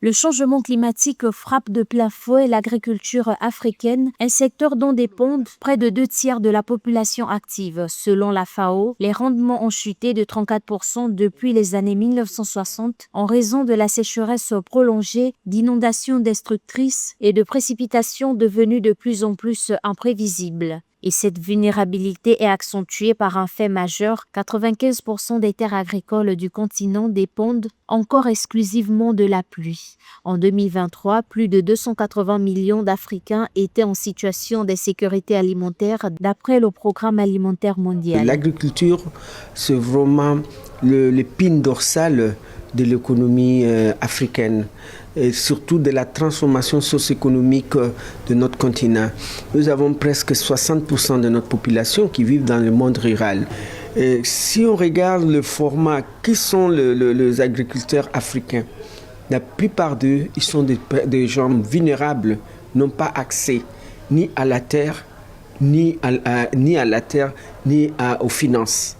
Le changement climatique frappe de plein fouet l'agriculture africaine, un secteur dont dépendent près de 2 tiers de la population active. Selon la FAO, les rendements ont chuté de 34% depuis les années 1960 en raison de la sécheresse prolongée, d'inondations destructrices et de précipitations devenues de plus en plus imprévisibles. Et cette vulnérabilité est accentuée par un fait majeur, 95% des terres agricoles du continent dépendent encore exclusivement de la pluie. En 2023, plus de 280 millions d'Africains étaient en situation d'insécurité alimentaire d'après le Programme alimentaire mondial. L'agriculture, c'est vraiment l'épine dorsale de l'économie africaine, et surtout de la transformation socio-économique de notre continent. Nous avons presque 60% de notre population qui vivent dans le monde rural. Et si on regarde le format, qui sont les agriculteurs africains? La plupart d'eux, ils sont des gens vulnérables, n'ont pas accès ni à la terre, ni aux finances.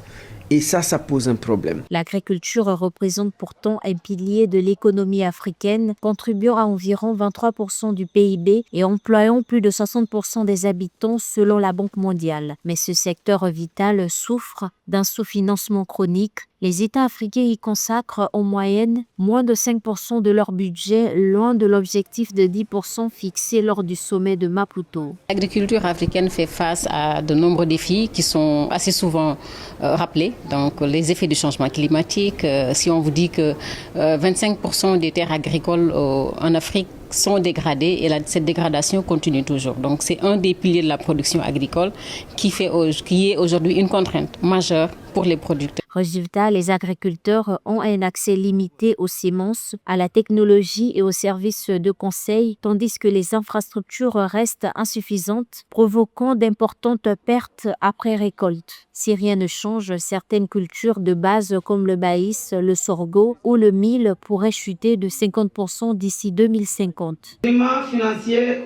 Et ça pose un problème. L'agriculture représente pourtant un pilier de l'économie africaine, contribuant à environ 23% du PIB et employant plus de 60% des habitants selon la Banque mondiale. Mais ce secteur vital souffre d'un sous-financement chronique. Les États africains y consacrent en moyenne moins de 5% de leur budget, loin de l'objectif de 10% fixé lors du sommet de Maputo. L'agriculture africaine fait face à de nombreux défis qui sont assez souvent rappelés. Donc les effets du changement climatique, si on vous dit que 25% des terres agricoles en Afrique sont dégradées et cette dégradation continue toujours. Donc c'est un des piliers de la production agricole qui est aujourd'hui une contrainte majeure pour les producteurs. Résultat, les agriculteurs ont un accès limité aux semences, à la technologie et aux services de conseil, tandis que les infrastructures restent insuffisantes, provoquant d'importantes pertes après récolte. Si rien ne change, certaines cultures de base comme le maïs, le sorgho ou le mil pourraient chuter de 50% d'ici 2050. Les instruments financiers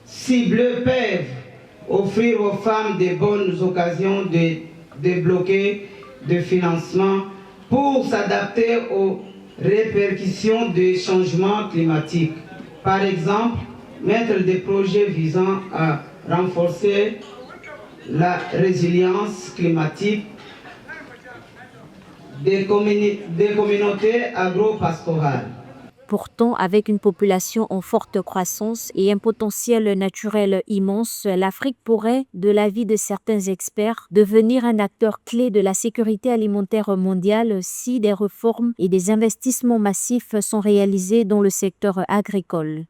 ciblés peuvent offrir aux femmes de bonnes occasions de débloquer de financement pour s'adapter aux répercussions des changements climatiques. Par exemple, mettre des projets visant à renforcer la résilience climatique des communautés agro-pastorales. Pourtant, avec une population en forte croissance et un potentiel naturel immense, l'Afrique pourrait, de l'avis de certains experts, devenir un acteur clé de la sécurité alimentaire mondiale si des réformes et des investissements massifs sont réalisés dans le secteur agricole.